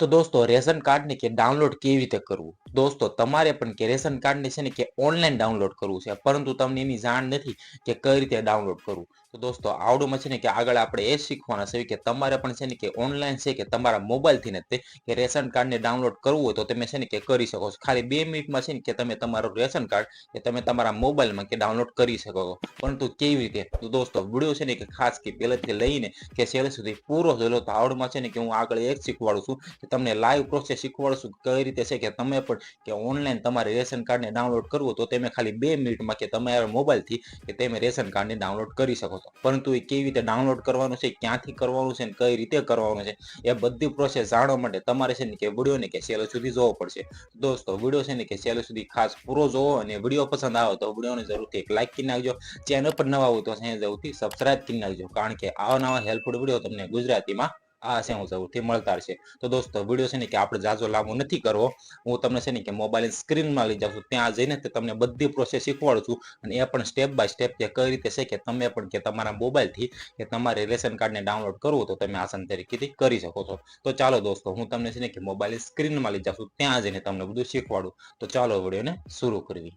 તો દોસ્તો ration card ને કે ડાઉનલોડ કેવી રીતે કરવું દોસ્તો તમારે પણ કે રેશન કાર્ડ ને છે ને કે ઓનલાઈન ડાઉનલોડ કરવું છે પરંતુ તમને એની જાણ નથી કે કઈ રીતે ડાઉનલોડ કરવું તો દોસ્તો આવડુંમાં છે ને કે આગળ આપણે એ શીખવાના છે કે તમારે પણ છે ને કે ઓનલાઈન છે કે તમારા મોબાઈલ થી ને તે કે રેશન કાર્ડ ને ડાઉનલોડ કરવું હોય તો તમે છે ને કે કરી શકો છો ખાલી 2 મિનિટમાં છે ને કે તમે તમારું રેશન કાર્ડ કે તમે તમારા મોબાઈલમાં કે ડાઉનલોડ કરી શકો છો પરંતુ કેવી રીતે તો દોસ્તો વિડિયો છે ને કે ખાસ કે પહેલેથી લઈને કે છેલ્લે સુધી પૂરો જોયો તો આવડમાં છે ને કે હું આગળ એક શીખવાડું છું કે તમને લાઈવ પ્રોસેસ શીખવાડશું કઈ રીતે છે કે તમે પણ કે ઓનલાઈન તમારે રેશન કાર્ડ ને ડાઉનલોડ કરવું તો તમે ખાલી 2 મિનિટમાં કે તમારા મોબાઈલ થી કે તમે રેશન કાર્ડ ને ડાઉનલોડ કરી શકો છો પરંતુ એ કેવી રીતે ડાઉનલોડ કરવાનું છે ક્યાંથી કરવાનું છે અને કઈ રીતે કરવાનું છે એ બધી પ્રોસેસ જાણવા માટે તમારે છે ને કે વિડિયો ને કે છેલ્લે સુધી જોવો પડશે દોસ્તો વિડિયો છે ને કે છેલ્લે સુધી ખાસ પૂરો જોવો અને વિડિયો પસંદ આવે તો વિડિયોને જરૂરથી એક લાઈક કરી નાખજો ચેનલ પર નવા હોય તો જરૂરથી સબસ્ક્રાઇબ કરી નાખજો કારણ કે આવા નવા હેલ્પફુલ વિડિયો તમને ગુજરાતીમાં આ છે હું જરૂરથી મળતા રહેશે તો દોસ્તો વિડિયો છે ને કે આપણે જાજો લાંબો નથી કરવો હું તમને છે ને કે મોબાઈલ સ્ક્રીનમાં લઈ જાઉં છું ત્યાં જઈને તમને બધી પ્રોસેસ શીખવાડું છું અને એ પણ સ્ટેપ બાય સ્ટેપ કે કઈ રીતે છે કે તમે પણ કે તમારા મોબાઈલથી કે તમારે રેશન કાર્ડને ડાઉનલોડ કરવું તો તમે આસાન તરીકેથી કરી શકો છો તો ચાલો દોસ્તો હું તમને છે ને કે મોબાઈલ સ્ક્રીનમાં લઈ જાઉં છું ત્યાં જઈને તમને બધું શીખવાડું તો ચાલો વિડિયોને શરૂ કરવી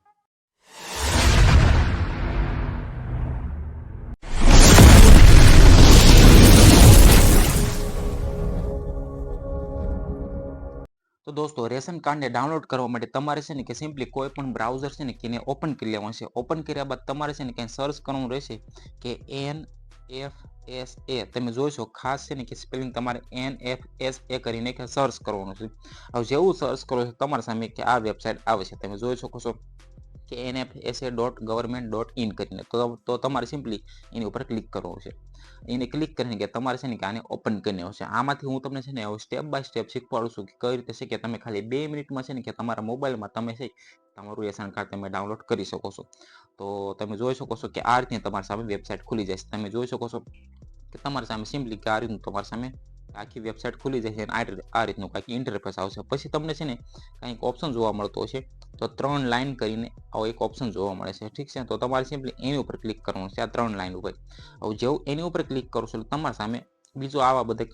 તો દોસ્તો રેશન કાર્ડને ડાઉનલોડ કરવા માટે તમારે છે ને કે સિમ્પલી કોઈ પણ બ્રાઉઝર છે ને કે એને ઓપન કરી લેવાનું છે ઓપન કર્યા બાદ તમારે છે ને કંઈ સર્ચ કરવાનું રહેશે કે NFSA તમે જોઈશો ખાસ છે ને કે સ્પેલિંગ તમારે NFSA કરીને કે સર્ચ કરવાનું છે હવે જેવું સર્ચ કરો છો તમારા સામે કે આ વેબસાઇટ આવે છે તમે જોઈ શકો છો કે nfsa.government.in કરીને તો તમારે સિમ્પલી એની ઉપર ક્લિક કરવાનું છે એને ક્લિક કરીને કે તમારે છે ને કે આને ઓપન કરીને આવશે આમાંથી હું તમને છે ને સ્ટેપ બાય સ્ટેપ શીખવાડું છું કે કઈ રીતે છે કે તમે ખાલી 2 મિનિટમાં છે ને કે તમારા મોબાઈલમાં તમે છે તમારું રેશન કાર્ડ તમે ડાઉનલોડ કરી શકો છો તો તમે જોઈ શકો છો કે આ રીતે તમારી સામે વેબસાઇટ ખુલી જશે તમે જોઈ શકો છો કે તમારી સામે સિમ્પલી કે આ રીતનું તમારી સામે આખી વેબસાઇટ ખુલી જશે અને આ રીતનું કાંઈક ઇન્ટરફેસ આવશે પછી તમને છે ને કંઈક ઓપ્શન જોવા મળતો હશે તો 3 લાઈન કરીને આવો એક ઓપ્શન જોવા મળે છે ઠીક છે તો તમારે સિમ્પલી એની ઉપર ક્લિક કરવાનું છે આ 3 લાઈન ઉપર હવે જેવું એની ઉપર ક્લિક કરશો તો તમારી સામે બીજું આવા બધા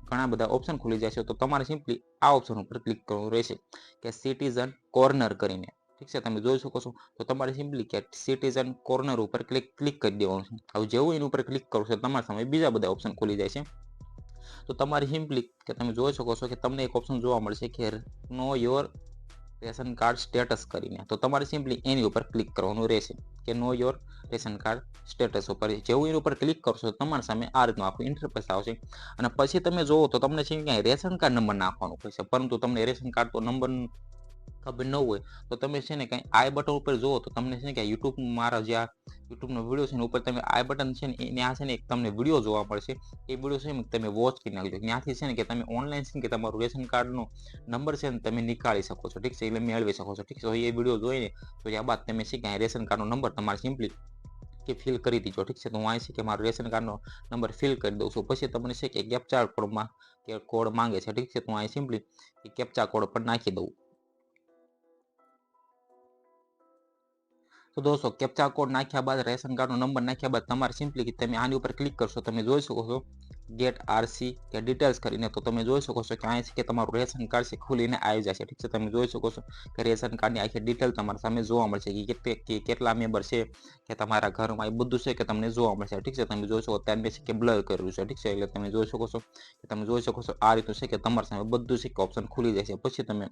ઘણા બધા ઓપ્શન ખુલી જાય છે તો તમારે સિમ્પલી આ ઓપ્શન ઉપર ક્લિક કરવાનું રહેશે કે સિટીઝન કોર્નર કરીને ઠીક છે તમે જોઈ શકો છો તો તમારે સિમ્પલી કે સિટીઝન કોર્નર ઉપર ક્લિક કરી દેવાનું છે હવે જેવું એની ઉપર ક્લિક કરશો તમારા સામે બીજા બધા ઓપ્શન ખુલી જાય છે તો તમારે સિમ્પલી કે તમે જોઈ શકો છો કે તમને એક ઓપ્શન જોવા મળશે કે know your ration card status કરીને તો તમારે સિમ્પલી એની ઉપર ક્લિક કરવાનું રહેશે કે know your ration card status ઉપર જેવું એની ઉપર ક્લિક કરશો તો તમારા સામે આ રીતનું આખું ઇન્ટરફેસ આવશે અને પછી તમે જોવો તો તમને છે કે રેશન કાર્ડ નંબર નાખવાનો પડશે પરંતુ તમને રેશન કાર્ડ તો નંબર ખબર ન હોય તો તમે છે ને કંઈ આઈ બટન ઉપર જુઓ તો તમને છે ને કે યુટ્યુબ મારા જે આ યુટ્યુબનો વિડીયો છે ને ઉપર તમે આઈ બટન છે ને ત્યાં છે ને એક તમને વિડીયો જોવા મળશે એ વિડીયો છે ને તમે વોચ કરી નાખજો ત્યાંથી છે ને કે તમે ઓનલાઈન છે કે તમારું રેશન કાર્ડનો નંબર છે ને તમે નીકાળી શકો છો ઠીક છે એટલે મેળવી શકો છો ઠીક છે એ વિડીયો જોઈને તો ત્યારબાદ તમે છે કે રેશન કાર્ડનો નંબર તમારે સિમ્પલી કે ફિલ કરી દીજો ઠીક છે તો હું અહીં છે કે મારો રેશન કાર્ડનો નંબર ફિલ કરી દઉં છું પછી તમને છે કે કેપ્ચા કોડમાં કે કોડ માંગે છે ઠીક છે તો હું અહીં સિમ્પલી કેપ્ચા કોડ પર નાખી દઉં તો દોસ્તો કેપ્ચા કોડ નાખ્યા બાદ રેશન કાર્ડનો નંબર નાખ્યા બાદ તમારે સિમ્પલી તમે આની ઉપર ક્લિક કરશો તમે જોઈ શકો છો ગેટ આરસી કે ડિટેલ્સ કરીને તો તમે જોઈ શકો છો કે અહીં છે કે તમારું રેશન કાર્ડ છે ખુલીને આવી જશે ઠીક છે તમે જોઈ શકો છો કે રેશન કાર્ડની આખી ડિટેલ તમારા સામે જોવા મળશે કે કેટલા મેમ્બર છે કે તમારા ઘરમાં એ બધું છે કે તમને જોવા મળશે ઠીક છે તમે જોઈ શકો ત્યાં મેં છે કે બ્લર કર્યું છે ઠીક છે એટલે તમે જોઈ શકો છો કે તમે જોઈ શકો છો આ રીતનું છે કે તમારા સામે બધું છે કે ઓપ્શન ખુલી જશે પછી તમે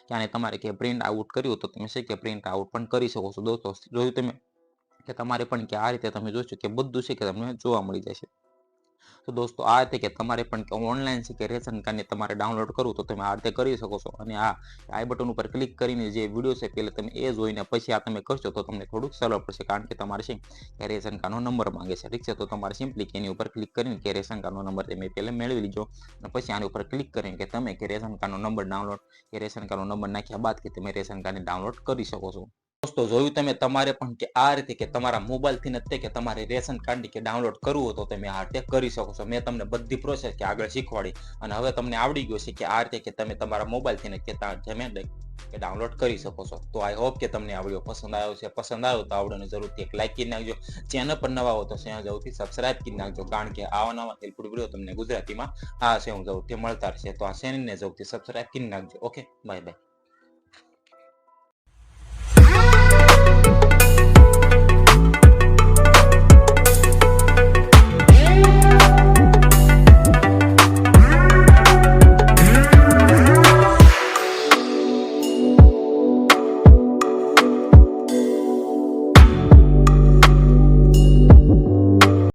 ક્યાંય તમારે કે પ્રિન્ટ આઉટ કર્યું તો તમે છે કે પ્રિન્ટ આઉટ પણ કરી શકો છો દોસ્તો જોયું તમે કે તમારે પણ કે આ રીતે તમે જોશો કે બધું છે કે તમને જોવા મળી જશે તો દોસ્તો આ રીતે કે તમારે પણ કે ઓનલાઈન છે કે રેશન કાર્ડને તમારે ડાઉનલોડ કરવું તો તમે આ રીતે કરી શકો છો અને આઈ બટન ઉપર ક્લિક કરીને જે વિડીયો છે પહેલા તમે એ જોઈને પછી આ તમે કરશો તો તમને થોડુંક સરળ પડશે કારણ કે તમારે છે કે રેશન કાર્ડનો નંબર માંગે છે ઠીક છે તો તમારે સિમ્પલી એની ઉપર ક્લિક કરીને કે રેશન કાર્ડનો નંબર તમે પહેલા મેળવી લીજો અને પછી આની ઉપર ક્લિક કરીને કે તમે કે રેશન કાર્ડનો નંબર ડાઉનલોડ કે રેશન કાર્ડનો નંબર નાખ્યા બાદ કે તમે રેશન કાર્ડને ડાઉનલોડ કરી શકો છો દોસ્તો જોયું તમે તમારે પણ કે આ રીતે કે તમારા મોબાઈલથી નથી કે તમારે રેશન કાર્ડની કે ડાઉનલોડ કરવું હોય તો તમે આ રીતે કરી શકો છો મેં તમને બધી પ્રોસેસ કે આગળ શીખવાડી અને હવે તમને આવડી ગયું છે કે આ રીતે કે તમે તમારા મોબાઈલથી ને કે તમે કે ડાઉનલોડ કરી શકો છો. તો આઈ હોપ કે તમને આ વિડીયો પસંદ આવ્યો છે. પસંદ આવ્યો તો આ વિડીયોને જરૂરથી એક લાઈક કરી નાખજો. ચેનલ પર નવા હો તો ચેનલ જરૂરથી સબસ્ક્રાઇબ કરી નાખજો, કારણ કે આવા નવા હેલ્પફુલ વિડીયો તમને ગુજરાતીમાં આ છે હું જરૂરથી મળતા રહેશે. તો આ ચેનલને જરૂરથી સબસ્ક્રાઇબ કરી નાખજો. Okay, bye bye.